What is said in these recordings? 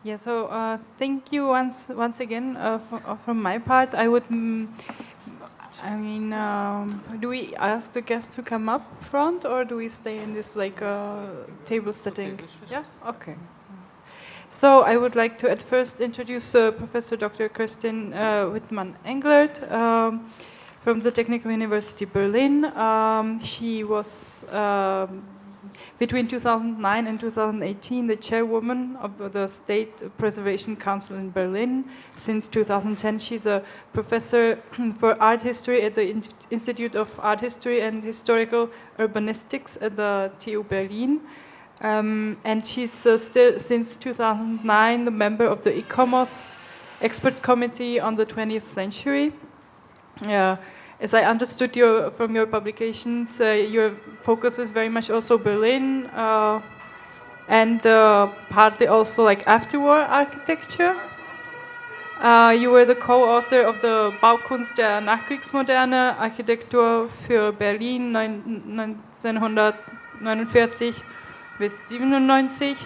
Yeah, so thank you once again from my part. I would, do we ask the guests to come up front, or do we stay in this like table setting? Yeah, okay. So I would like to at first introduce Professor Dr. Kerstin Wittmann-Englert from the Technical University Berlin. She was between 2009 and 2018 the chairwoman of the State Preservation Council in Berlin. Since 2010 she's a professor for art history at the Institute of Art History and Historical Urbanistics at the TU Berlin. And she's still, since 2009, the member of the ICOMOS Expert Committee on the 20th Century. As I understood from your publications, your focus is very much also Berlin and partly also like after-war architecture. You were the co-author of the Baukunst der Nachkriegsmoderne, Architektur für Berlin 1949 bis 97,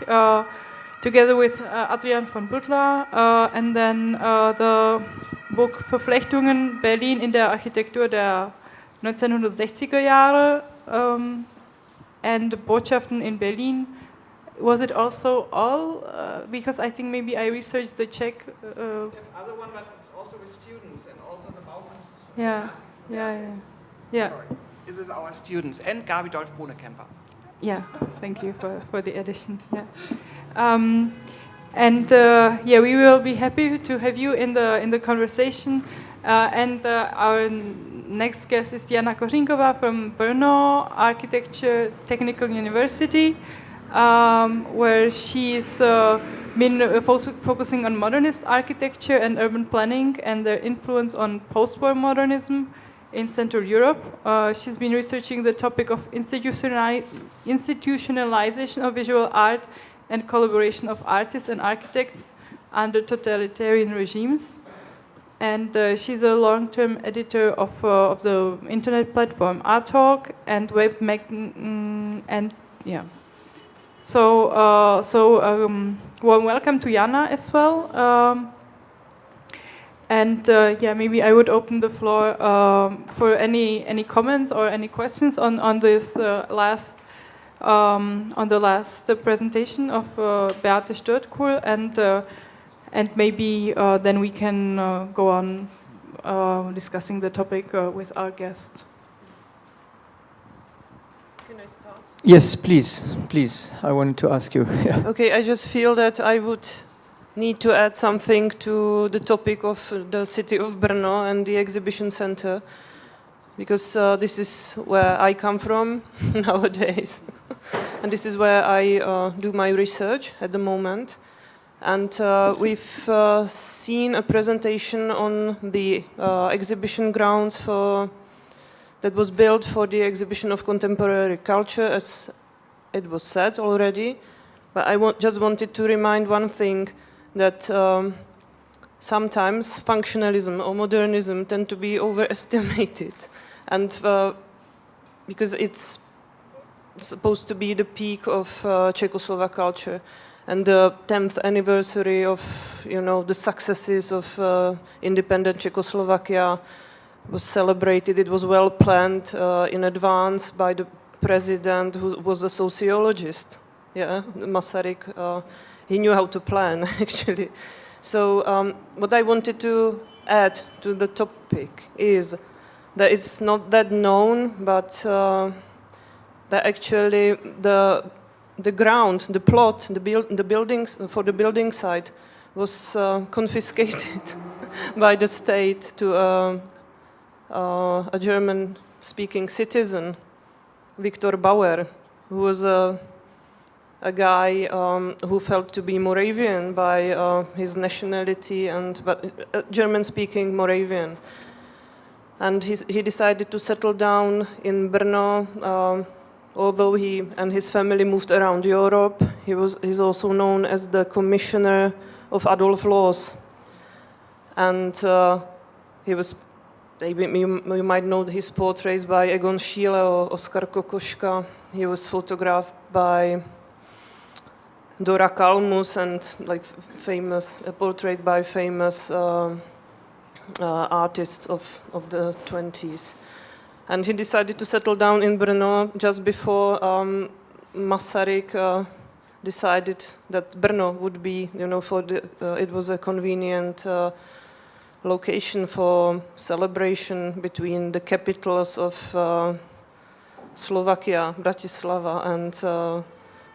together with Adrian von Butler, and then the book Verflechtungen Berlin in der Architektur der 1960er Jahre and Botschaften in Berlin. Was it also all? Because I think maybe I researched the Czech. The other one, but it's also with students and also the Bauhaus. Yeah. Sorry, this is our students and Gabi Dolf Bohnekemper. Yeah, thank you for the addition. Yeah, we will be happy to have you in the conversation. Our next guest is Jana Kořínková from Brno Architecture Technical University, where she's been focusing on modernist architecture and urban planning and their influence on post-war modernism in Central Europe. She's been researching the topic of institutionalization of visual art and collaboration of artists and architects under totalitarian regimes. And she's a long-term editor of the internet platform auch and web warm welcome to Jana as well. Maybe I would open the floor for any comments or any questions on this last presentation of Beate Störtkuhl, and maybe then we can go on discussing the topic with our guests. Can I start? Yes, please. I wanted to ask you. Yeah. Okay, I just feel that I would need to add something to the topic of the city of Brno and the exhibition center, because this is where I come from nowadays, and this is where I do my research at the moment. And we've seen a presentation on the exhibition grounds that was built for the exhibition of contemporary culture, as it was said already. But I just wanted to remind one thing, that sometimes functionalism or modernism tend to be overestimated, and because it's supposed to be the peak of Czechoslovak culture, and the 10th anniversary of the successes of independent Czechoslovakia was celebrated. It was well planned in advance by the president, who was a sociologist. Yeah, Masaryk. He knew how to plan, actually. So what I wanted to add to the topic is that it's not that known, but that actually the ground, the plot, the buildings for the building site was confiscated by the state to a German-speaking citizen, Viktor Bauer, who was a guy who felt to be Moravian by his nationality, but German-speaking Moravian. And he decided to settle down in Brno. Although he and his family moved around Europe, he's also known as the commissioner of Adolf Loos. And he was, you might know his portraits by Egon Schiele or Oskar Kokoschka. He was photographed by Dora Kalmus and like famous portrait by famous artists of the 20s. And he decided to settle down in Brno just before Masaryk decided that Brno would be, it was a convenient location for celebration between the capitals of Slovakia, Bratislava, and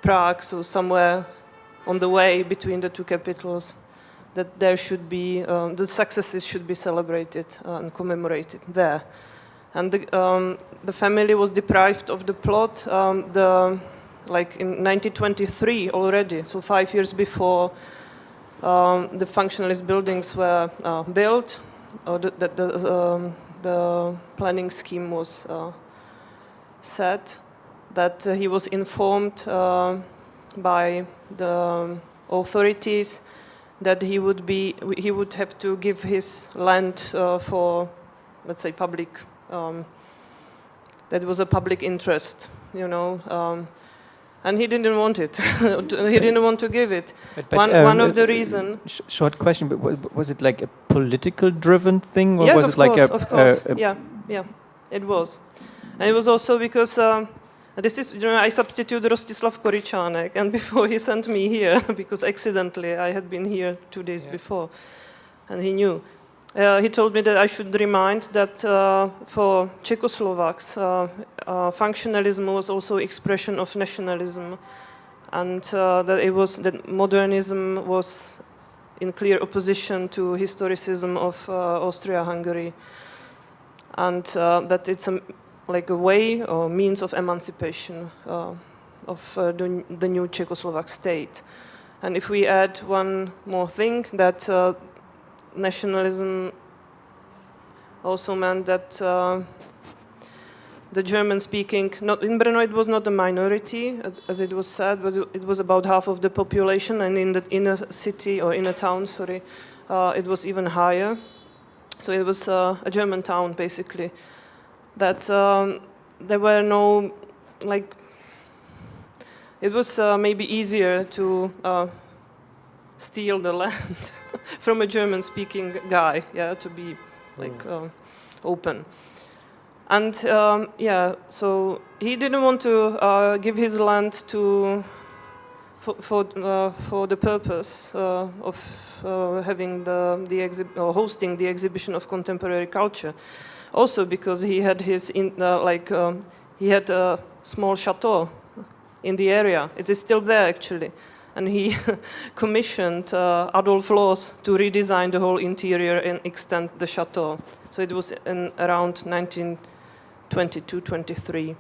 Prague, so somewhere on the way between the two capitals, that there should be, the successes should be celebrated and commemorated there. And the family was deprived of the plot like in 1923 already, so 5 years before the functionalist buildings were built, or the planning scheme was set, that he was informed by the authorities that he would have to give his land for, let's say, public. That was a public interest, and he didn't want it. He didn't want to give it. But, one of the reasons. Short question, but was it like a political-driven thing, or yes, was of it like course, of course. Yeah, it was, and it was also because this is, I substitute Rostislav Koričánek, and before he sent me here, because accidentally I had been here 2 days before, and he knew. He told me that I should remind that for Czechoslovaks, functionalism was also expression of nationalism, and that modernism was in clear opposition to historicism of Austria-Hungary, and that it's like a way or means of emancipation of the new Czechoslovak state. And if we add one more thing, that nationalism also meant that the German-speaking, not in Brno, it was not a minority, as it was said, but it was about half of the population, and in a city or in a town, it was even higher. So it was a German town, basically. That there were no, like, it was maybe easier to steal the land from a German-speaking guy, to be like open. And so he didn't want to give his land for the purpose of having hosting the exhibition of contemporary culture. Also because he had he had a small chateau in the area. It is still there actually. And he commissioned Adolf Loos to redesign the whole interior and extend the chateau. So it was in around 1922-23.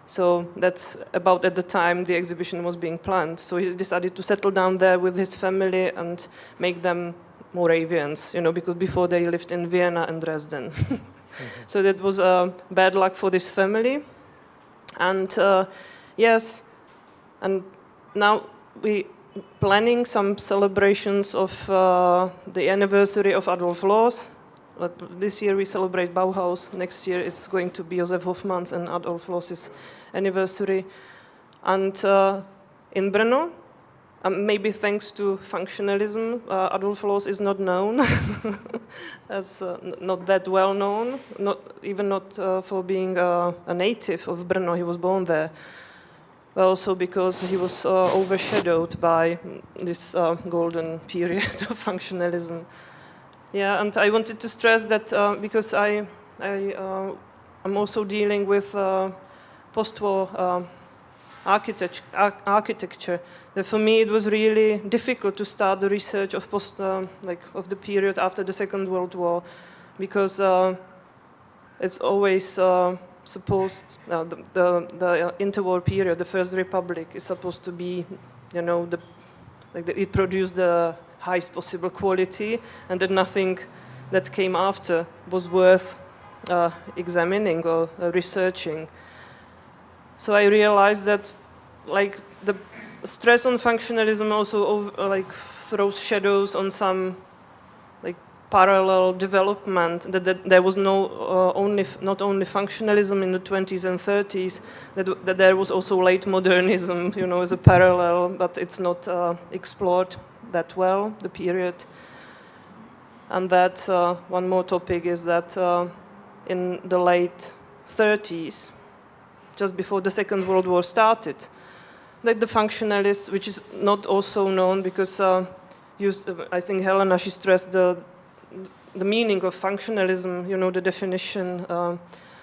So that's about at the time the exhibition was being planned. So he decided to settle down there with his family and make them Moravians, because before they lived in Vienna and Dresden. So that was bad luck for this family. And yes, and now we planning some celebrations of the anniversary of Adolf Loos. This year we celebrate Bauhaus. Next year it's going to be Josef Hofmann's and Adolf Loos's anniversary. And in Brno, maybe thanks to functionalism, Adolf Loos is not known, as not that well known, not for being a native of Brno. He was born there. Also because he was overshadowed by this golden period of functionalism. Yeah, and I wanted to stress that because I'm also dealing with post-war architecture. That for me it was really difficult to start the research of of the period after the Second World War, because it's always supposed the interwar period, the First Republic, is supposed to be, it produced the highest possible quality, and that nothing that came after was worth examining or researching. So I realized that, the stress on functionalism also throws shadows on some parallel development, that there was no not only functionalism in the 20s and 30s, that there was also late modernism, you know, as a parallel, but it's not explored that well, the period. And that one more topic is that in the late 30s, just before the Second World War started, that the functionalists, which is not also known because I think Helena, she stressed the meaning of functionalism, you know, the definition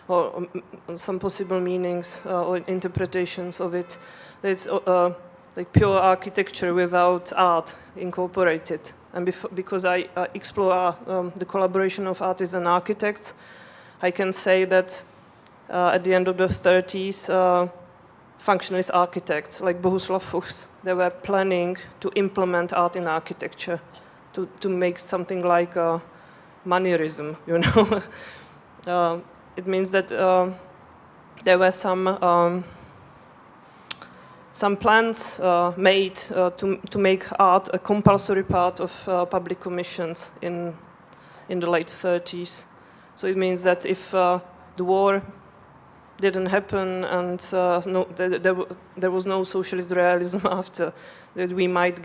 or some possible meanings or interpretations of it. It's like pure architecture without art incorporated. And because I explore the collaboration of artists and architects, I can say that at the end of the 30s, functionalist architects like Bohuslav Fuchs, they were planning to implement art in architecture, to make something like manierism, you know. It means that there were some plans made to make art a compulsory part of public commissions in the late 30s. So it means that if the war didn't happen and there was no socialist realism after, that we might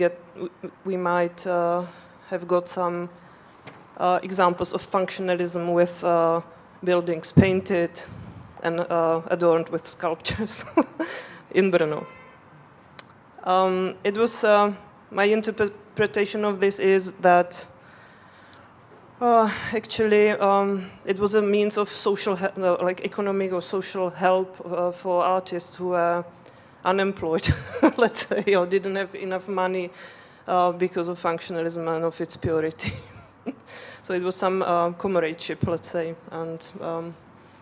have got some examples of functionalism with buildings painted and adorned with sculptures in Brno. It was my interpretation of this is that actually it was a means of social, like economic or social help for artists who were unemployed, let's say, or didn't have enough money because of functionalism and of its purity. So it was some comradeship, let's say, and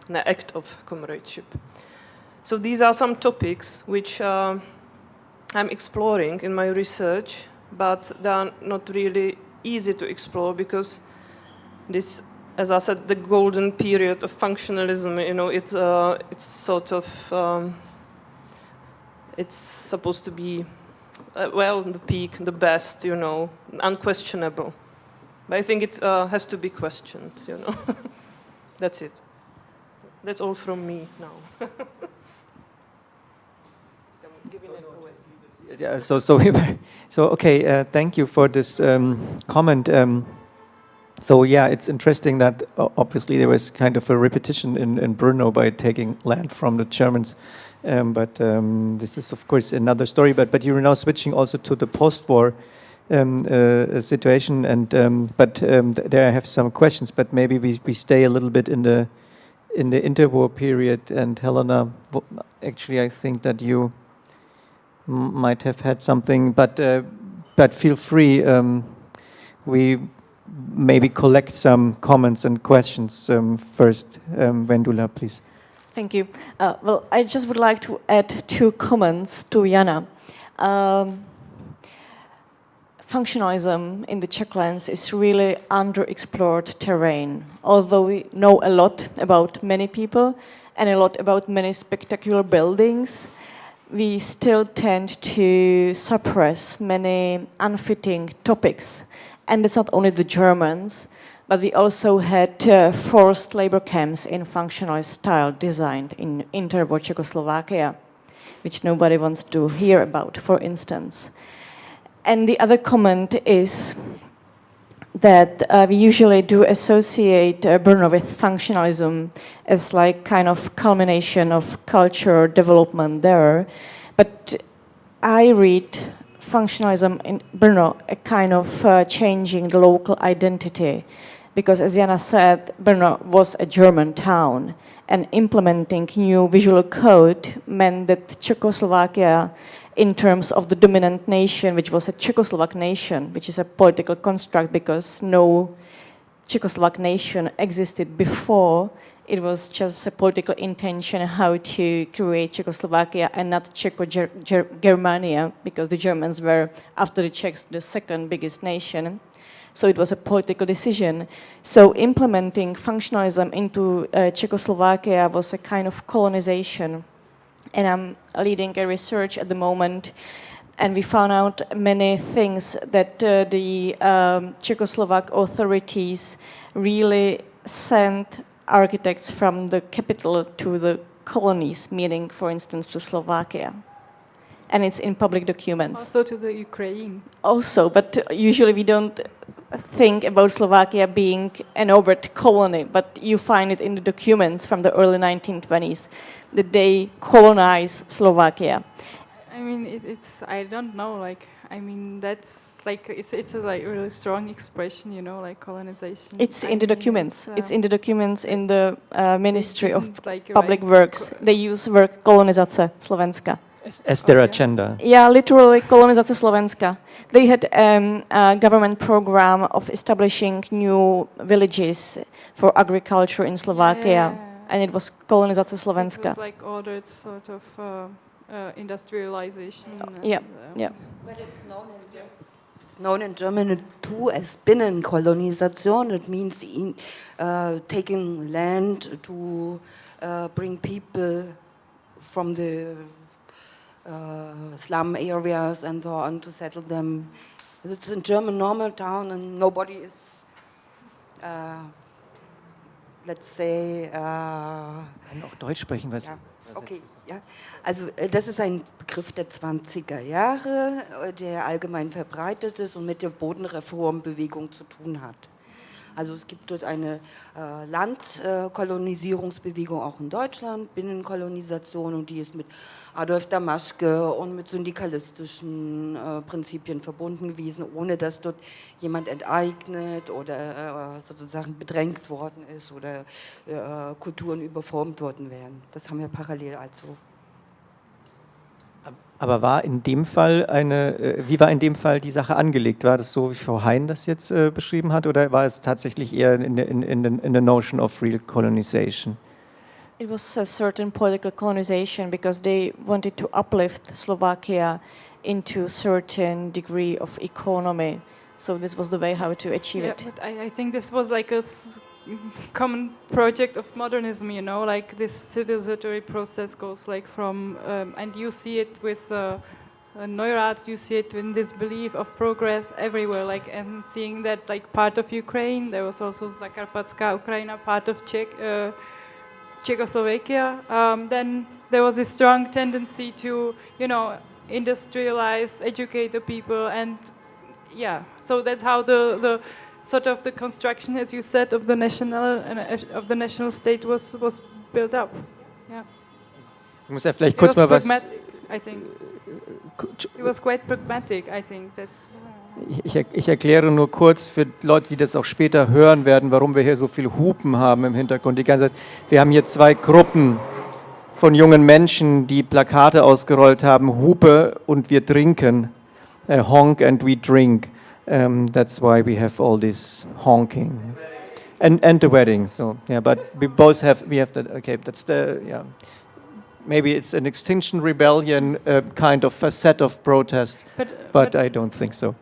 an act of comradeship. So these are some topics which I'm exploring in my research, but they are not really easy to explore because this, as I said, the golden period of functionalism, you know, it's sort of, it's supposed to be, well, the peak, the best, you know, unquestionable. But I think it has to be questioned, you know. That's it. That's all from me now. Yeah, so okay, thank you for this comment. So yeah, it's interesting that obviously there was kind of a repetition in Brno by taking land from the Germans, but this is of course another story. But you're now switching also to the post-war situation, and there I have some questions. But maybe we stay a little bit in the interwar period. And Helena, actually, I think that you might have had something, but feel free. We maybe collect some comments and questions first. Vendula, please. Thank you. Well, I just would like to add 2 comments to Jana. Functionalism in the Czech lands is really underexplored terrain. Although we know a lot about many people and a lot about many spectacular buildings, we still tend to suppress many unfitting topics. And it's not only the Germans, but we also had forced labor camps in functionalist style designed in interwar Czechoslovakia, which nobody wants to hear about, for instance. And the other comment is that we usually do associate Brno with functionalism as like kind of culmination of culture development there. But I read functionalism in Brno a kind of changing the local identity. Because as Jana said, Brno was a German town, and implementing new visual code meant that Czechoslovakia, in terms of the dominant nation, which was a Czechoslovak nation, which is a political construct because no Czechoslovak nation existed before, it was just a political intention how to create Czechoslovakia and not Czech-Germania, because the Germans were, after the Czechs, the second biggest nation. So it was a political decision. So implementing functionalism into Czechoslovakia was a kind of colonization. And I'm leading a research at the moment and we found out many things that the Czechoslovak authorities really sent architects from the capital to the colonies, meaning, for instance, to Slovakia. And it's in public documents. Also to the Ukraine. Also, but usually we don't think about Slovakia being an overt colony, but you find it in the documents from the early 1920s that they colonized Slovakia. I mean, it's I don't know, like, I mean, that's like, it's a like really strong expression, you know, like colonization. It's in the documents. It's in the documents in the Ministry of like, Public Works. They use word kolonizace Slovenska. As their agenda. Yeah, literally kolonizace Slovenska. They had a government program of establishing new villages for agriculture in Slovakia, and it was kolonizace Slovenska. It was like ordered sort of industrialization. Yeah, yeah. But it's known in Germany too as Binnenkolonisation. It means taking land to bring people from the slum areas and so on to settle them. It's in German normal town and nobody is, let's say... Kann auch Deutsch sprechen, was... Ja. Okay, ja. Also das ist ein Begriff der 20er Jahre, der allgemein verbreitet ist und mit der Bodenreformbewegung zu tun hat. Also es gibt dort eine Landkolonisierungsbewegung auch in Deutschland, Binnenkolonisation, und die ist mit Adolf Damaschke und mit syndikalistischen Prinzipien verbunden gewesen, ohne dass dort jemand enteignet oder sozusagen bedrängt worden ist oder Kulturen überformt worden wären. Das haben wir parallel also. Aber war in dem Fall wie war in dem Fall die Sache angelegt? War das so, wie Frau Hein das jetzt beschrieben hat, oder war es tatsächlich eher in the notion of real colonization? It was a certain political colonization because they wanted to uplift Slovakia into a certain degree of economy. So this was the way how to achieve it. But I think this was like a common project of modernism, you know, like this civilizatory process goes like from, and you see it with Neurath, you see it in this belief of progress everywhere, like, and seeing that like part of Ukraine, there was also Zakarpatska Ukraina, part of Czechoslovakia, then there was this strong tendency to, you know, industrialize, educate the people, and yeah, so that's how the sort of the construction, as you said, of the national state was built up. Yeah. Ich muss ja vielleicht kurz mal was... pragmatic, I think. It was quite pragmatic, I think. That's. Ich erkläre nur kurz für Leute, die das auch später hören werden, warum wir hier so viel Hupen haben im Hintergrund die ganze Zeit. Wir haben hier zwei Gruppen von jungen Menschen, die Plakate ausgerollt haben, Hupe und wir trinken, honk and we drink. That's why we have all this honking and the wedding. So yeah, but we have that. Okay, that's the Maybe it's an Extinction Rebellion kind of a set of protest, but I don't think so.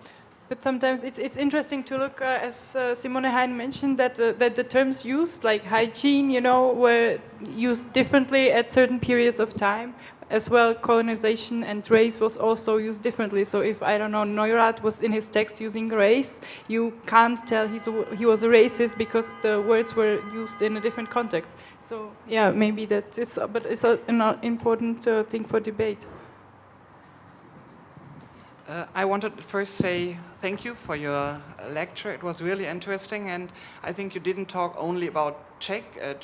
But sometimes it's interesting to look, as Simone Hein mentioned, that the terms used, like hygiene, you know, were used differently at certain periods of time. As well, colonization and race was also used differently. So if, I don't know, Neurath was in his text using race, you can't tell he was a racist because the words were used in a different context. So yeah, maybe that is, but it's an important thing for debate. I wanted to first say thank you for your lecture. It was really interesting, and I think you didn't talk only about Czechia,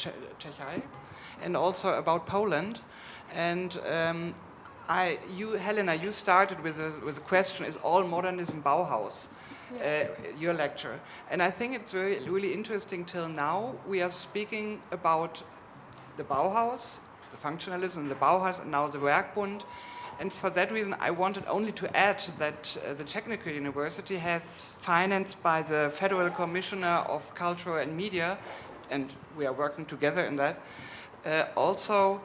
and also about Poland. And Helena, you started with a question: is all modernism Bauhaus? Your lecture, and I think it's really interesting. Till now, we are speaking about the Bauhaus, the Funktionalism, the Bauhaus, and now the Werkbund. And for that reason, I wanted only to add that the Technical University has financed by the Federal Commissioner of Culture and Media, and we are working together in that, also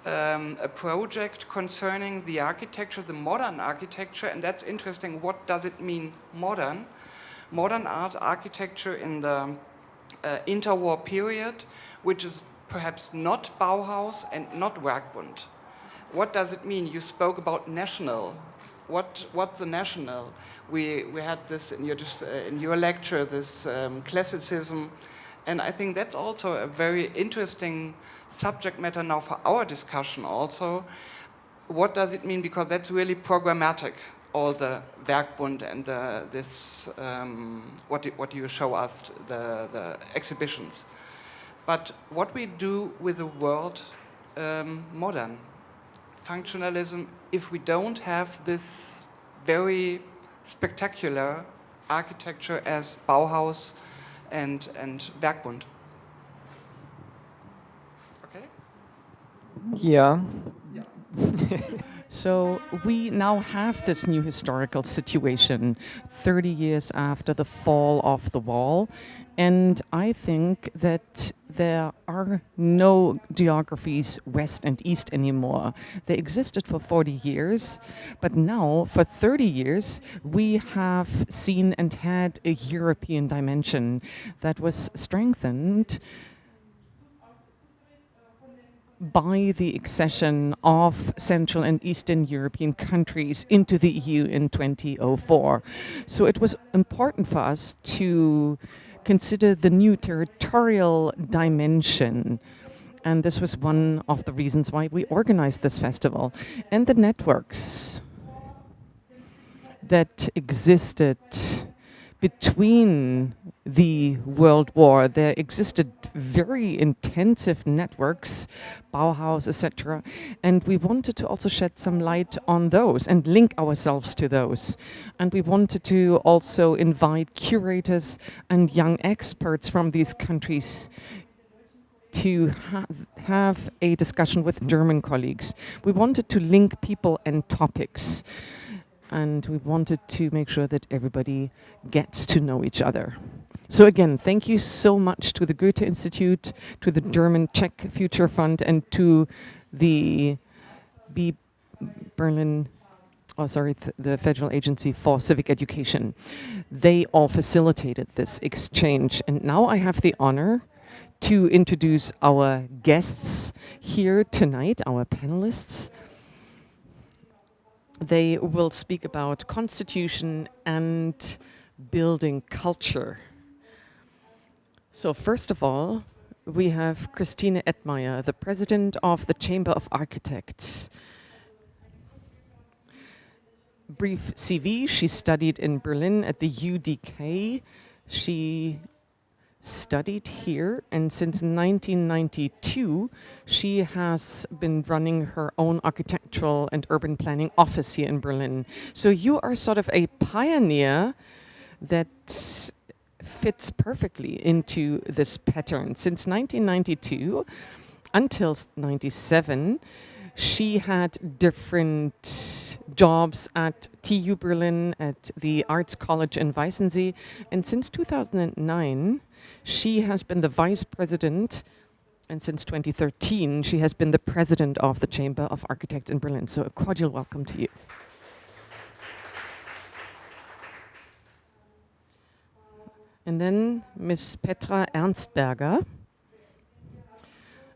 a project concerning the architecture, the modern architecture, and that's interesting. What does it mean, modern? Modern art architecture in the interwar period, which is perhaps not Bauhaus and not Werkbund. What does it mean? You spoke about national what's the national? We had this in your lecture, this classicism, and I think that's also a very interesting subject matter now for our discussion also. What does it mean? Because that's really programmatic, all the Werkbund and what you show us, the exhibitions. But what we do with the world modern, functionalism, if we don't have this very spectacular architecture as Bauhaus and Werkbund. Okay? Yeah. So we now have this new historical situation 30 years after the fall of the wall. And I think that there are no geographies west and east anymore. They existed for 40 years, but now for 30 years we have seen and had a European dimension that was strengthened by the accession of Central and Eastern European countries into the EU in 2004. So it was important for us to consider the new territorial dimension. And this was one of the reasons why we organized this festival. And the networks that existed between the World War, there existed very intensive networks, Bauhaus, etc. And we wanted to also shed some light on those and link ourselves to those. And we wanted to also invite curators and young experts from these countries to have a discussion with German colleagues. We wanted to link people and topics. And we wanted to make sure that everybody gets to know each other. So again, thank you so much to the Goethe Institute, to the German Czech Future Fund, and to the the Federal Agency for Civic Education. They all facilitated this exchange. And now I have the honor to introduce our guests here tonight, our panelists. They will speak about constitution and building culture. So first of all, we have Christine Edmeyer, the president of the Chamber of Architects. Brief CV, she studied in Berlin at the UDK. She studied here, and since 1992 she has been running her own architectural and urban planning office here in Berlin. So you are sort of a pioneer that fits perfectly into this pattern. Since 1992 until 97, she had different jobs at TU Berlin, at the Arts College in Weißensee, and since 2009 she has been the vice president, and since 2013 she has been the president of the Chamber of Architects in Berlin. So a cordial welcome to you. And then Ms. Petra Ernstberger.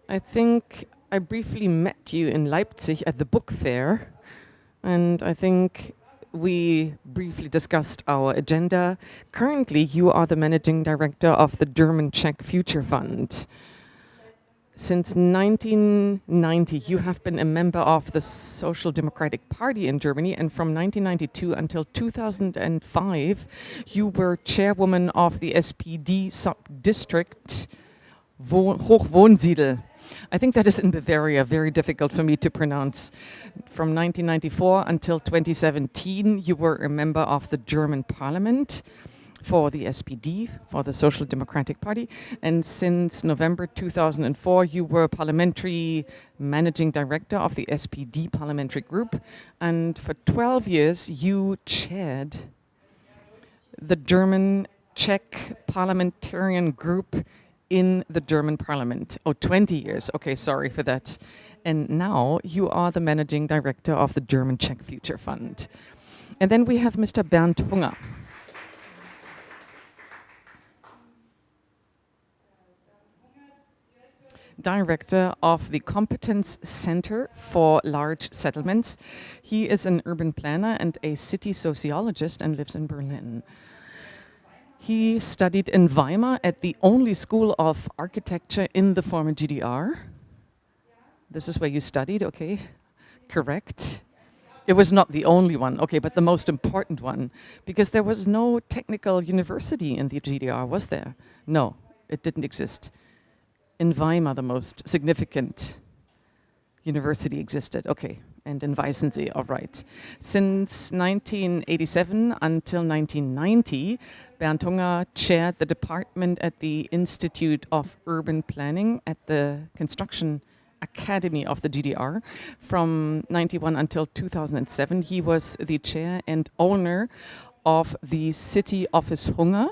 I think I briefly met you in Leipzig at the book fair, and I think we briefly discussed our agenda. Currently, you are the managing director of the German Czech Future Fund. Since 1990, you have been a member of the Social Democratic Party in Germany, and from 1992 until 2005, you were chairwoman of the SPD sub-district Hochwohnsiedel. I think that is in Bavaria, very difficult for me to pronounce. From 1994 until 2017, you were a member of the German Parliament for the SPD, for the Social Democratic Party. And since November 2004, you were parliamentary managing director of the SPD parliamentary group. And for 12 years, you chaired the German Czech parliamentarian group in the German parliament. Oh, 20 years. Okay, sorry for that. And now you are the managing director of the German Czech Future Fund. And then we have Mr. Bernd Hunger. director of the Competence Center for Large Settlements. He is an urban planner and a city sociologist and lives in Berlin. He studied in Weimar at the only school of architecture in the former GDR. This is where you studied, okay, correct. It was not the only one, okay, but the most important one, because there was no technical university in the GDR, was there? No, it didn't exist. In Weimar, the most significant university existed, okay, and in Weißensee, all right. Since 1987 until 1990, Bernd Hunger chaired the department at the Institute of Urban Planning at the Construction Academy of the GDR. From 91 until 2007, he was the chair and owner of the City Office Hunger,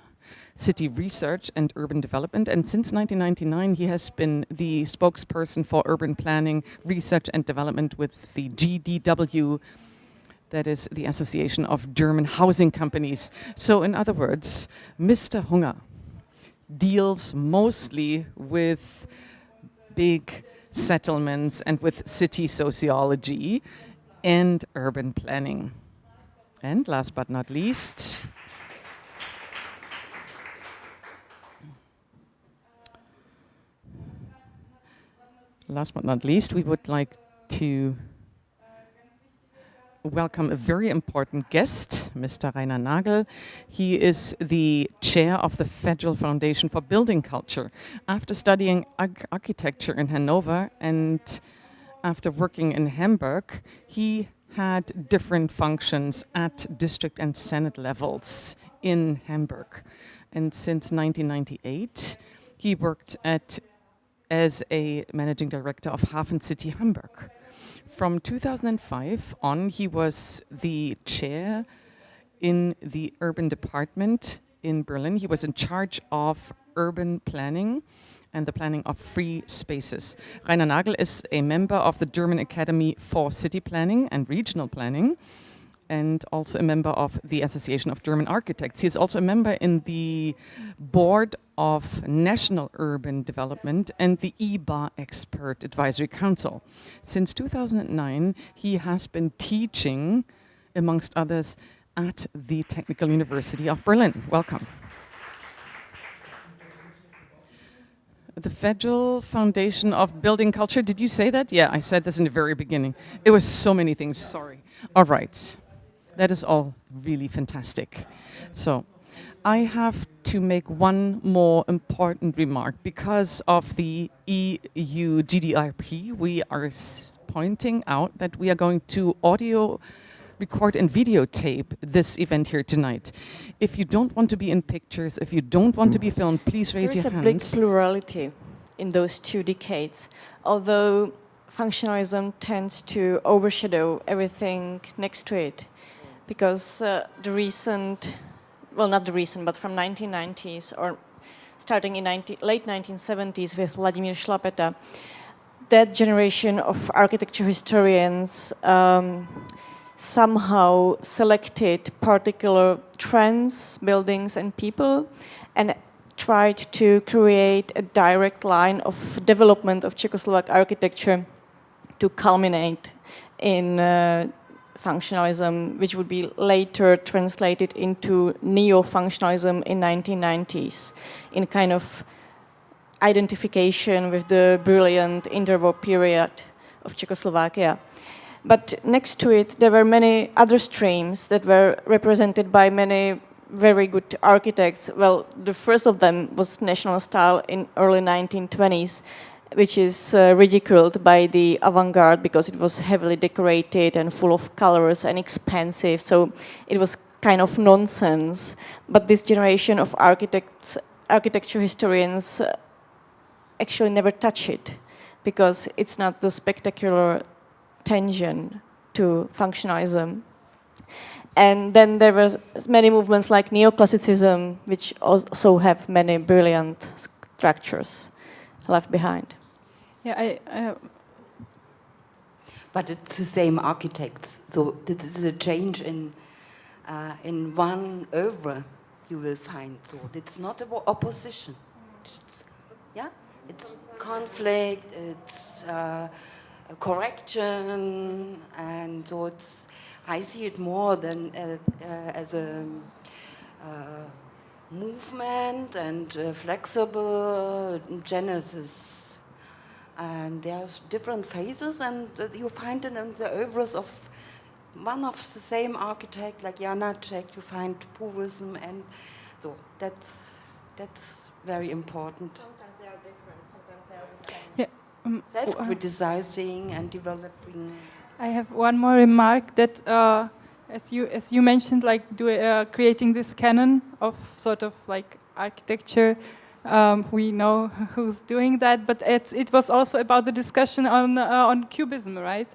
City Research and Urban Development. And since 1999, he has been the spokesperson for urban planning, research and development with the GDW, that is the Association of German Housing Companies. So in other words, Mr. Hunger deals mostly with big settlements and with city sociology and urban planning. And last but not least, we would like to welcome a very important guest, Mr. Rainer Nagel. He is the chair of the Federal Foundation for Building Culture. After studying architecture in Hanover and after working in Hamburg, he had different functions at district and senate levels in Hamburg. And since 1998, he worked as a managing director of Hafen City Hamburg. From 2005 on, he was the chair in the urban department in Berlin. He was in charge of urban planning and the planning of free spaces. Rainer Nagel is a member of the German Academy for City Planning and Regional Planning, and also a member of the Association of German Architects. He is also a member in the board of National Urban Development and the EBA Expert Advisory Council. Since 2009, he has been teaching, amongst others, at the Technical University of Berlin. Welcome. The Federal Foundation of Building Culture, did you say that? Yeah, I said this in the very beginning. It was so many things, sorry. All right. That is all really fantastic. So I have to make one more important remark. Because of the EU GDRP, we are pointing out that we are going to audio record and videotape this event here tonight. If you don't want to be in pictures, if you don't want to be filmed, please raise your hands. There is a big plurality in those 2 decades, although functionalism tends to overshadow everything next to it. Because the recent, well, not the recent, but from 1990s or starting in late 1970s with Vladimír Šlapeta, that generation of architecture historians somehow selected particular trends, buildings and people and tried to create a direct line of development of Czechoslovak architecture to culminate in functionalism, which would be later translated into neo-functionalism in 1990s, in kind of identification with the brilliant interwar period of Czechoslovakia. But next to it, there were many other streams that were represented by many very good architects. Well, the first of them was national style in early 1920s, which is ridiculed by the avant-garde because it was heavily decorated and full of colors and expensive. So it was kind of nonsense. But this generation of architecture historians actually never touch it because it's not the spectacular tension to functionalism. And then there were many movements like neoclassicism, which also have many brilliant structures left behind. Yeah, But it's the same architects. So this is a change in one oeuvre you will find. So it's not an opposition. Yeah, it's conflict, it's correction, and so it's, I see it more than as a movement and flexible genesis. And there's different phases, and you find it in the oeuvres of one of the same architect, like Jana Kořínková, you find purism, and so that's very important. Sometimes they are different, sometimes they are the same. Yeah. Self-criticizing and developing. I have one more remark that, as you mentioned, like creating this canon of sort of like architecture. We know who's doing that, but it was also about the discussion on cubism, right?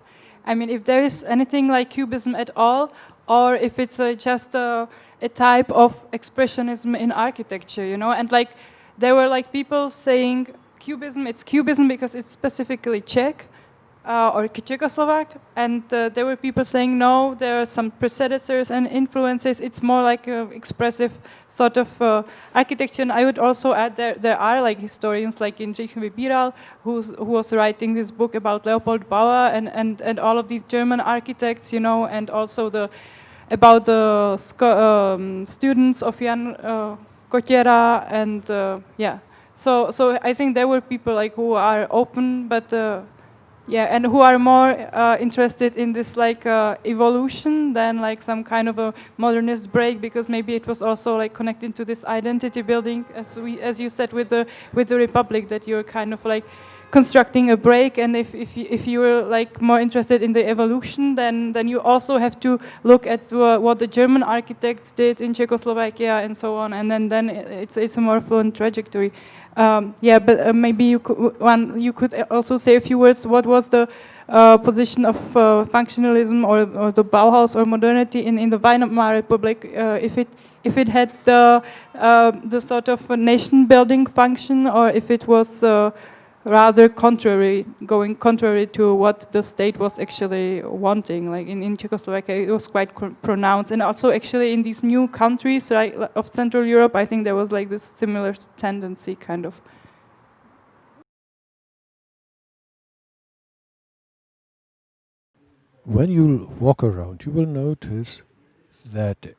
I mean, if there is anything like cubism at all, or if it's just a type of expressionism in architecture, you know, and like there were like people saying cubism, it's cubism because it's specifically Czech or Czechoslovak, and there were people saying no, there are some predecessors and influences, it's more like an expressive sort of architecture. And I would also add there are like historians like Jindřich Vybíral who was writing this book about Leopold Bauer and all of these German architects, you know, and also about the students of Jan Kotěra, and yeah. So I think there were people like who are open, but yeah, and who are more interested in this like evolution than like some kind of a modernist break, because maybe it was also like connected to this identity building, as you said with the Republic, that you're kind of like constructing a break. And if you were like more interested in the evolution, then you also have to look at what the German architects did in Czechoslovakia and so on, and then it's a more fluent trajectory. Yeah, but maybe you could also say a few words. What was the position of functionalism or the Bauhaus or modernity in the Weimarer Republic? If it had the sort of nation building function, or if it was rather going contrary to what the state was actually wanting. Like in Czechoslovakia, it was quite pronounced, and also actually in these new countries, right, of Central Europe, I think there was like this similar tendency, kind of. When you walk around, you will notice that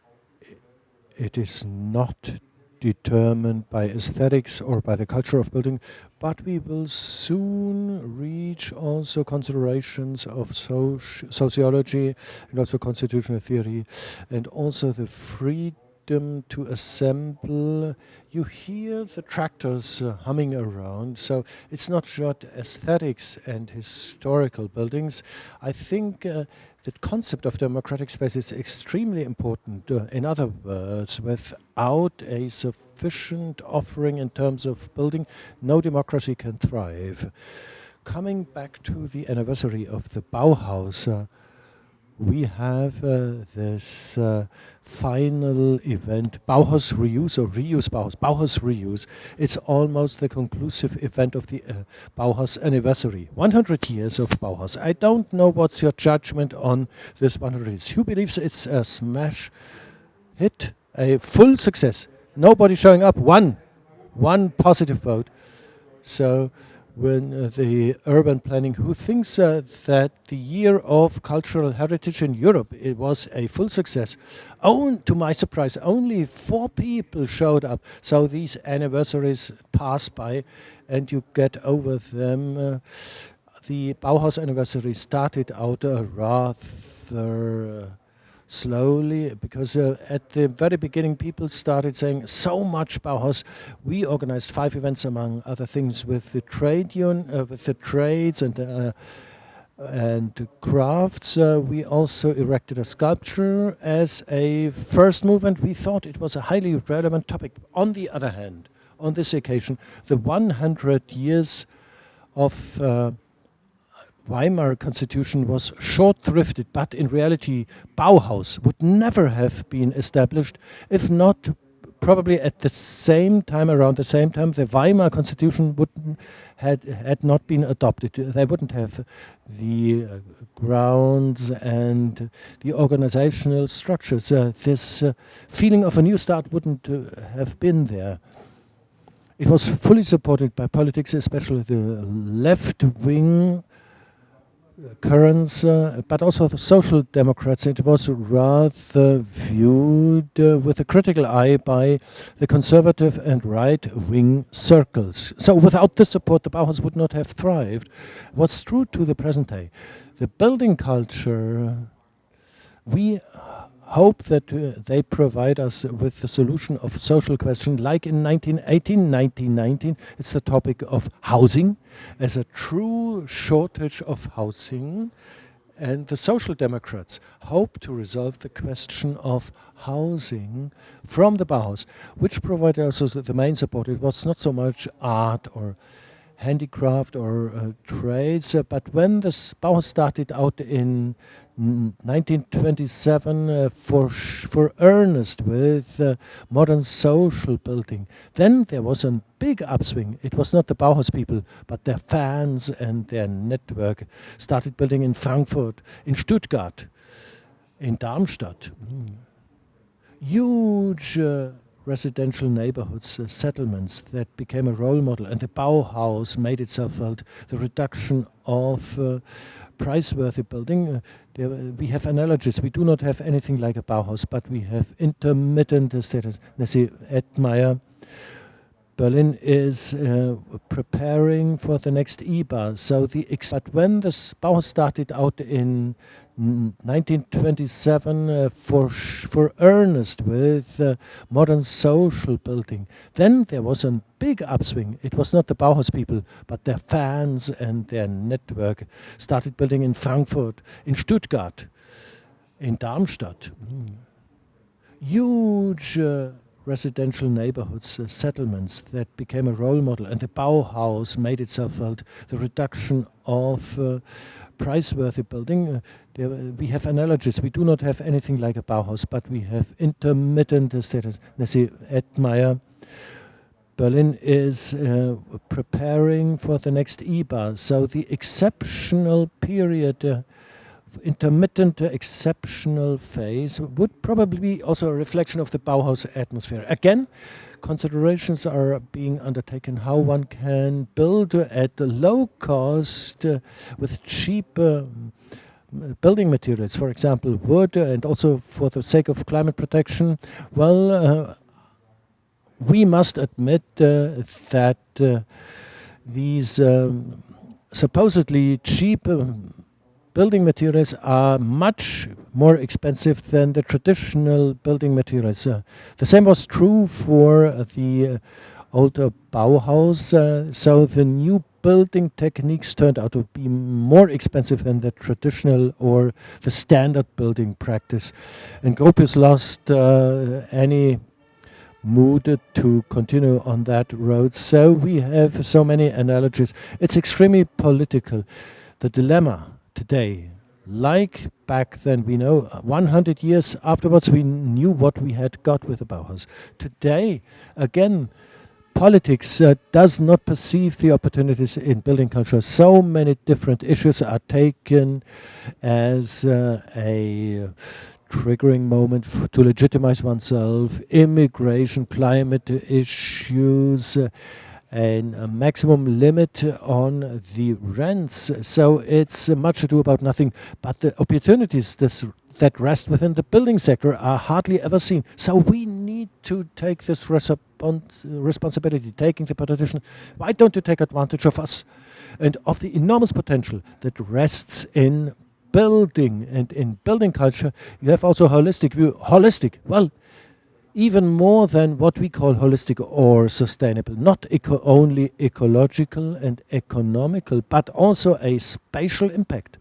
it is not determined by aesthetics or by the culture of building, but we will soon reach also considerations of sociology and also constitutional theory, and also the freedom to assemble. You hear the tractors humming around, so it's not just aesthetics and historical buildings. I think the concept of democratic space is extremely important. In other words, without a sufficient offering in terms of building, no democracy can thrive. Coming back to the anniversary of the Bauhaus, we have this final event, Bauhaus Reuse or Reuse Bauhaus, Bauhaus Reuse. It's almost the conclusive event of the Bauhaus anniversary. 100 years of Bauhaus. I don't know what's your judgment on this 100 years. Who believes it's a smash hit, a full success? Nobody showing up, one positive vote. So when the urban planning, who thinks that the year of cultural heritage in Europe, it was a full success. To my surprise, only 4 people showed up. So these anniversaries pass by and you get over them. The Bauhaus anniversary started out rather slowly, because at the very beginning people started saying so much Bauhaus. We organized 5 events, among other things, with the with the trades and crafts. We also erected a sculpture as a first movement. We thought it was a highly relevant topic. On the other hand, on this occasion, the 100 years of Weimar Constitution was short-thrifted, but in reality Bauhaus would never have been established if not probably at the same time, around the same time, the Weimar Constitution had not been adopted. They wouldn't have the grounds and the organizational structures. This feeling of a new start wouldn't have been there. It was fully supported by politics, especially the left-wing currents, but also the social democrats. It was rather viewed with a critical eye by the conservative and right-wing circles. So without this support, the Bauhaus would not have thrived. What's true to the present day, the building culture, we hope that they provide us with the solution of social question, like in 1918, 1919, it's the topic of housing, as a true shortage of housing. And the Social Democrats hope to resolve the question of housing from the Bauhaus, which provided also the main support. It was not so much art or handicraft or trades, but when the Bauhaus started out in 1927 for earnest with modern social building, then there was a big upswing. It was not the Bauhaus people, but their fans and their network started building in Frankfurt, in Stuttgart, in Darmstadt. Huge residential neighborhoods, settlements that became a role model, and the Bauhaus made itself felt. The reduction of price-worthy building. We have analogies. We do not have anything like a Bauhaus, but we have intermittent status. Nessie Edmeyer, Berlin is preparing for the next IBA. So but when the Bauhaus started out in 1927 for earnest with modern social building, then there was a big upswing. It was not the Bauhaus people, but their fans and their network started building in Frankfurt, in Stuttgart, in Darmstadt. Huge residential neighborhoods, settlements that became a role model, and the Bauhaus made itself felt. The reduction of price-worthy building. We have analogies. We do not have anything like a Bauhaus, but we have intermittent status. Nessie Edmeyer, Berlin is preparing for the next IBA. So the exceptional period, intermittent exceptional phase, would probably be also a reflection of the Bauhaus atmosphere. Again, considerations are being undertaken how one can build at a low cost with cheap building materials, for example wood, and also for the sake of climate protection. Well, we must admit that these supposedly cheap building materials are much more expensive than the traditional building materials. The same was true for the older Bauhaus. So the new building techniques turned out to be more expensive than the traditional or the standard building practice. And Gropius lost any mood to continue on that road. So we have so many analogies. It's extremely political. The dilemma today, like back then, we know 100 years afterwards, we knew what we had got with the Bauhaus. Today, again, politics does not perceive the opportunities in building culture. So many different issues are taken as a triggering moment to legitimize oneself, immigration, climate issues, and a maximum limit on the rents. So it's much ado about nothing, but the opportunities that rest within the building sector are hardly ever seen. So we need to take this responsibility, taking the politician. Why don't you take advantage of us and of the enormous potential that rests in building and in building culture? You have also holistic view. Holistic, well, even more than what we call holistic or sustainable, not only ecological and economical, but also a spatial impact,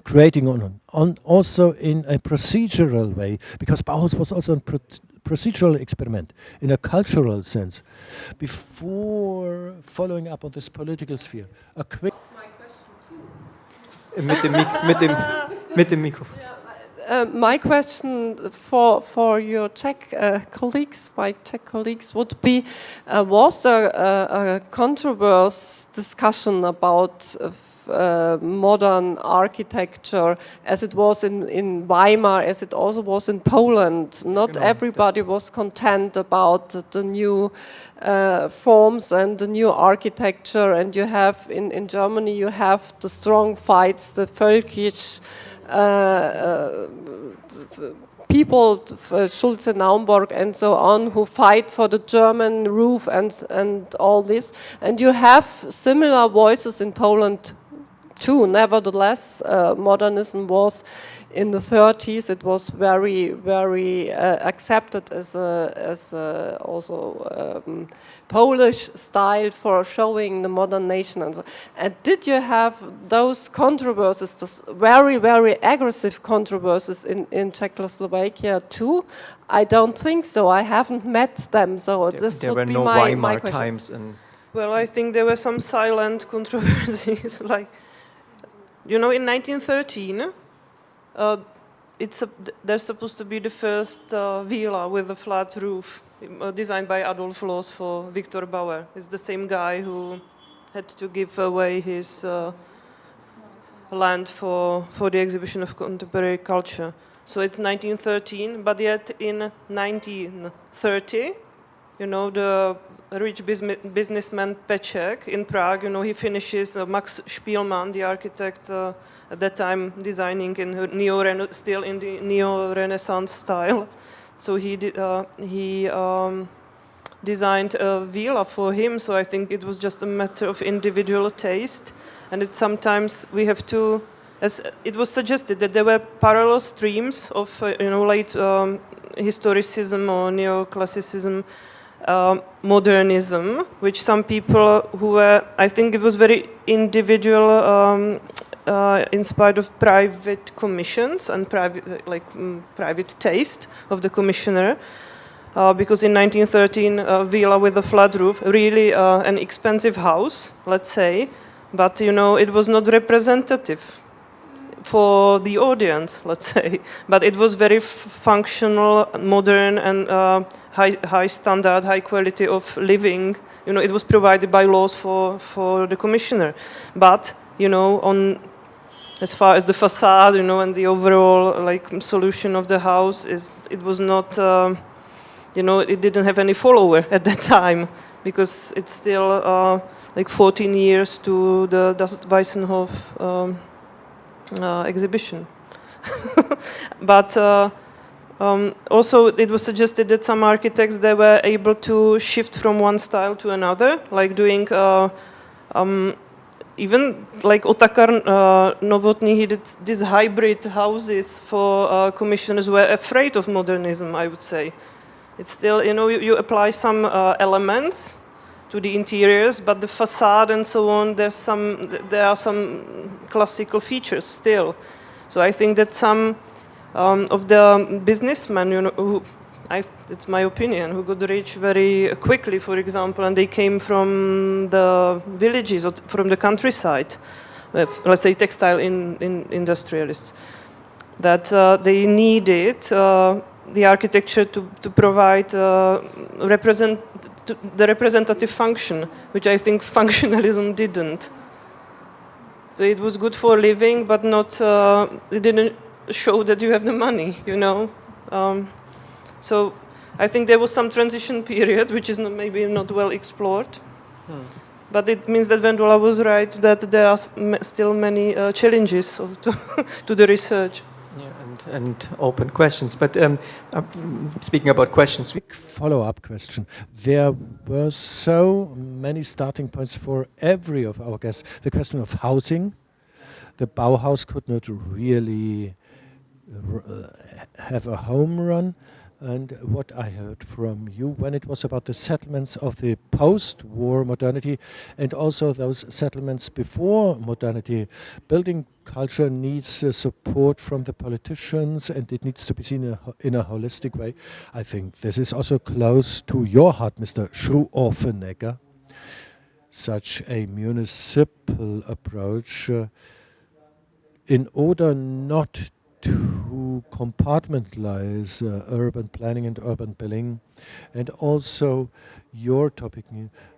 creating on also in a procedural way, because Bauhaus was also a procedural experiment in a cultural sense. Before following up on this political sphere, a quick... My question too. Mit dem Mikrofon. My question for your Czech colleagues, my Czech colleagues, would be: was there a controversial discussion about modern architecture, as it was in Weimar, as it also was in Poland. Not everybody was content about the new forms and the new architecture, and you have in Germany you have the strong fights, the völkisch people, Schulze, Naumburg, and so on, who fight for the German roof and all this. And you have similar voices in Poland too. Nevertheless, modernism was in the 30s. It was very, very accepted as a also Polish style for showing the modern nation. And did you have those controversies, those very, very aggressive controversies in Czechoslovakia too? I don't think so. I haven't met them, so this there would were be no my Weimar question. times and Well, I think there were some silent controversies, like, you know, in 1913, there's supposed to be the first villa with a flat roof, designed by Adolf Loos for Victor Bauer. It's the same guy who had to give away his land for the exhibition of contemporary culture. So it's 1913, but yet in 1930, you know, the rich businessman Peček in Prague, you know, he finishes Max Spielmann, the architect at that time, designing in still in the neo-Renaissance style. So he designed a villa for him. So I think it was just a matter of individual taste, and it sometimes we have to. As it was suggested that there were parallel streams of you know, late historicism or neoclassicism. Modernism, which some people who were, I think it was very individual, inspired of private commissions and private taste of the commissioner, because in 1913 a villa with a flat roof, really an expensive house, let's say, but you know, it was not representative for the audience, let's say, but it was very functional, modern, and high standard, high quality of living. You know, it was provided by laws for the commissioner. But you know, on as far as the facade, you know, and the overall like solution of the house it was not, you know, it didn't have any follower at that time, because it's still like 14 years to the Das Weissenhof. Exhibition. But also it was suggested that some architects, they were able to shift from one style to another, like doing even like Otakar Novotny, he did these hybrid houses for commissioners who were afraid of modernism, I would say. It's still, you know, you apply some elements to the interiors, but the facade and so on, there are some classical features still. So I think that some of the businessmen, you know, it's my opinion, who got rich very quickly, for example, and they came from the villages or from the countryside, let's say textile industrialists, that they needed the architecture to provide the representative function, which I think functionalism didn't. It was good for living, but not. It didn't show that you have the money, you know. So I think there was some transition period, which is maybe not well explored. But it means that Vendula was right, that there are still many challenges to the research. Yeah, and open questions. But speaking about questions, quick follow-up question. There were so many starting points for every of our guests. The question of housing. The Bauhaus could not really have a home run. And what I heard from you when it was about the settlements of the post-war modernity and also those settlements before modernity, building culture needs support from the politicians, and it needs to be seen in a holistic way. I think this is also close to your heart, Mr. Schruoffenegger. Such a municipal approach in order not to compartmentalize urban planning and urban building, and also your topic,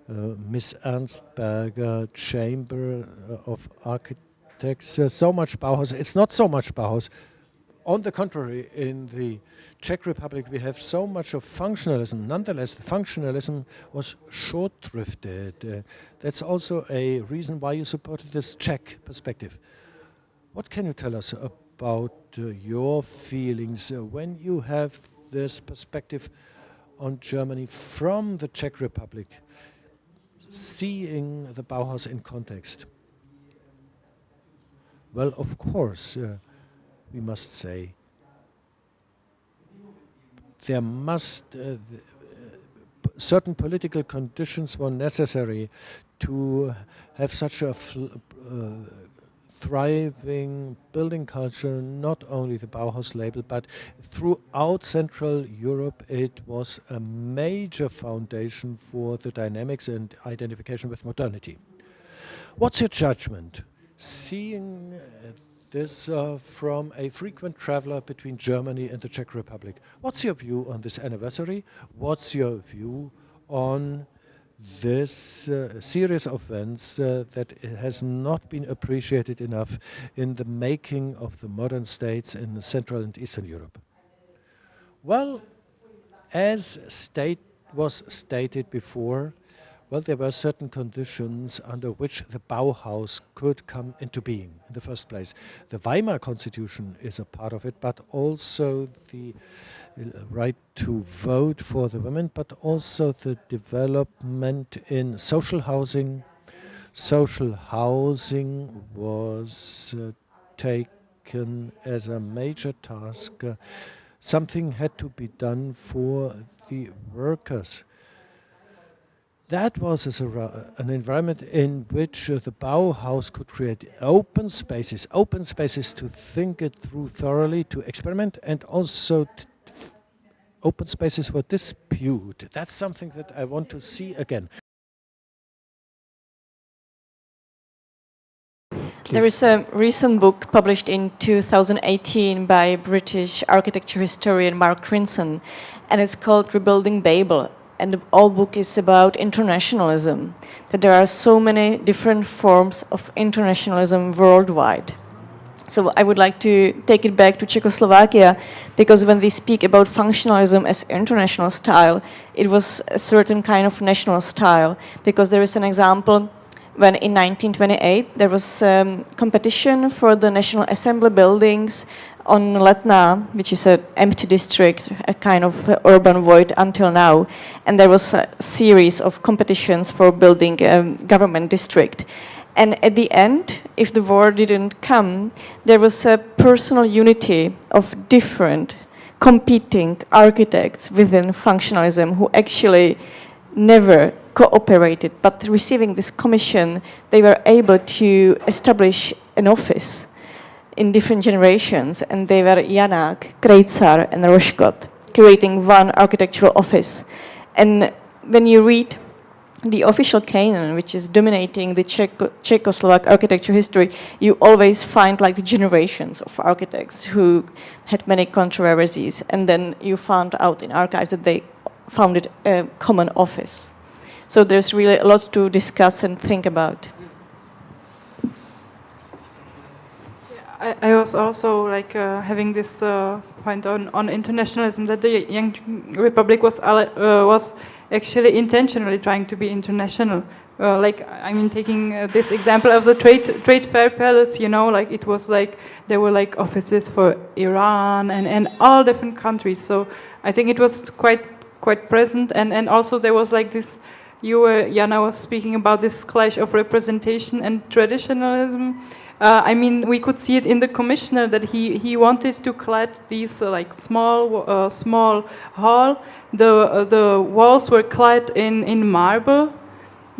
Miss Ernst Berger Chamber of Architects. So much Bauhaus. It's not so much Bauhaus. On the contrary, in the Czech Republic we have so much of functionalism. Nonetheless, the functionalism was short-drifted. That's also a reason why you supported this Czech perspective. What can you tell us about your feelings when you have this perspective on Germany from the Czech Republic, seeing the Bauhaus in context? Well, of course, we must say there must certain political conditions were necessary to have such a thriving building culture, not only the Bauhaus label, but throughout Central Europe. It was a major foundation for the dynamics and identification with modernity. What's your judgment, seeing this from a frequent traveler between Germany and the Czech Republic? What's your view on this anniversary? What's your view on this series of events that has not been appreciated enough in the making of the modern states in Central and Eastern Europe? Well, as was stated before, well, there were certain conditions under which the Bauhaus could come into being in the first place. The Weimar Constitution is a part of it, but also the right to vote for the women, but also the development in social housing. Social housing was taken as a major task. Something had to be done for the workers. That was an environment in which the Bauhaus could create open spaces to think it through thoroughly, to experiment, and also open spaces for dispute. That's something that I want to see again. There is a recent book published in 2018 by British architecture historian Mark Crinson, and it's called Rebuilding Babel. And the whole book is about internationalism, that there are so many different forms of internationalism worldwide. So I would like to take it back to Czechoslovakia, because when they speak about functionalism as international style, it was a certain kind of national style, because there is an example when in 1928 there was competition for the National Assembly buildings on Letná, which is an empty district, a kind of urban void until now. And there was a series of competitions for building a government district. And at the end, if the war didn't come, there was a personal unity of different competing architects within functionalism who actually never cooperated, but receiving this commission, they were able to establish an office in different generations, and they were Janak, Krejcar, and Roškot, creating one architectural office. And when you read the official canon, which is dominating the Czechoslovak architecture history, you always find like the generations of architects who had many controversies, and then you found out in archives that they founded a common office. So there's really a lot to discuss and think about. I was also like having this point on internationalism, that the Young Republic was actually intentionally trying to be international. Like, I mean, taking this example of the trade fair palace, you know, like it was like there were like offices for Iran and all different countries. So I think it was quite present, and also there was like this. Jana was speaking about this clash of representation and traditionalism. I mean, we could see it in the commissioner that he wanted to clad these like small hall. The walls were clad in marble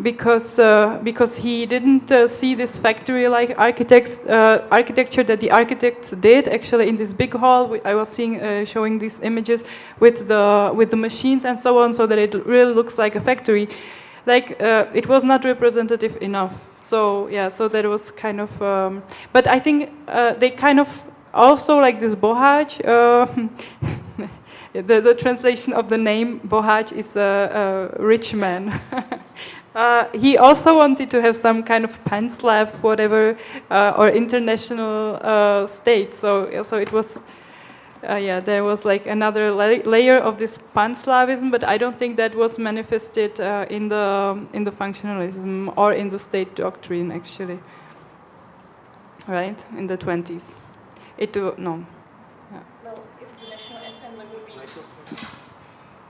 because he didn't see this factory-like architecture that the architects did actually in this big hall. I was showing these images with the machines and so on, so that it really looks like a factory. Like it was not representative enough. So yeah, so that was kind of. But I think they kind of also like this Boháč. The translation of the name Boháč is a rich man. He also wanted to have some kind of pan-Slav, whatever, or international state. So it was, yeah, there was like another layer of this pan-Slavism, but I don't think that was manifested in the functionalism or in the state doctrine, actually. Right, in the 20s. No. Yeah. Well,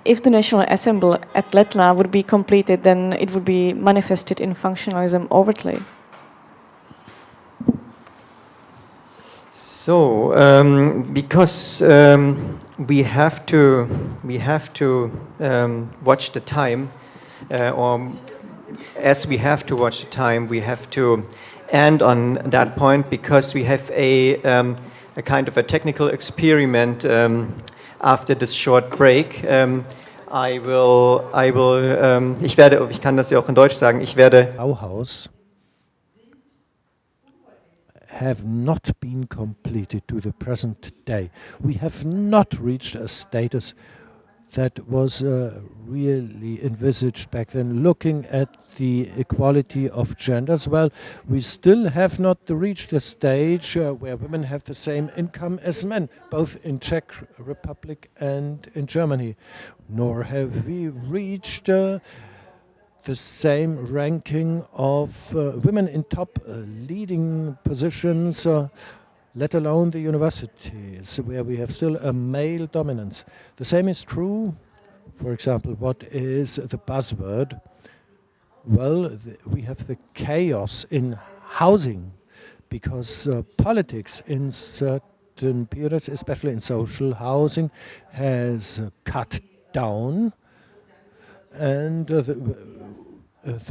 if the National Assembly at Letna would be completed, then it would be manifested in functionalism overtly. So, because we have to watch the time, or as we have to watch the time, we have to end on that point, because we have a kind of a technical experiment after this short break. Ich kann das ja auch in Deutsch sagen, Bauhaus have not been completed to the present day. We have not reached a status that was really envisaged back then. Looking at the equality of genders, well, we still have not reached a stage where women have the same income as men, both in Czech Republic and in Germany. Nor have we reached the same ranking of women in top leading positions, let alone the universities, where we have still a male dominance. The same is true, for example, what is the buzzword? Well, we have the chaos in housing, because politics in certain periods, especially in social housing, has cut down, and the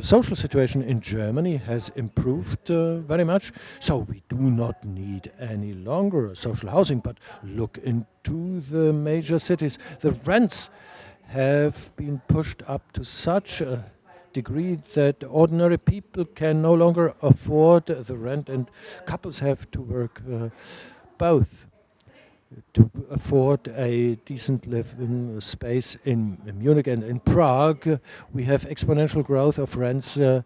social situation in Germany has improved very much, so we do not need any longer social housing, but look into the major cities. The rents have been pushed up to such a degree that ordinary people can no longer afford the rent, and couples have to work both to afford a decent living space in Munich and in Prague. We have exponential growth of rents. Then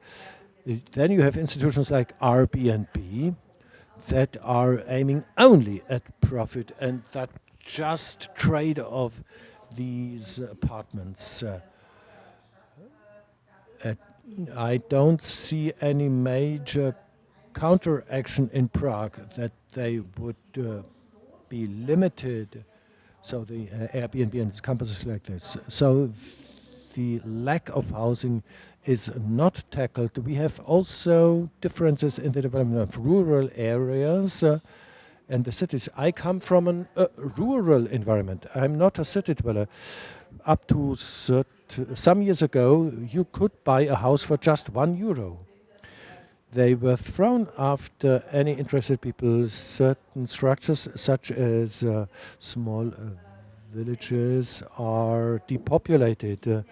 you have institutions like Airbnb that are aiming only at profit, and that just trade of these apartments. I don't see any major counteraction in Prague that they would be limited, so the Airbnb and campuses like this. So the lack of housing is not tackled. We have also differences in the development of rural areas and the cities. I come from a rural environment. I'm not a city dweller. Up to some years ago, you could buy a house for just €1. They were thrown after any interested people. Certain structures, such as small villages, are depopulated.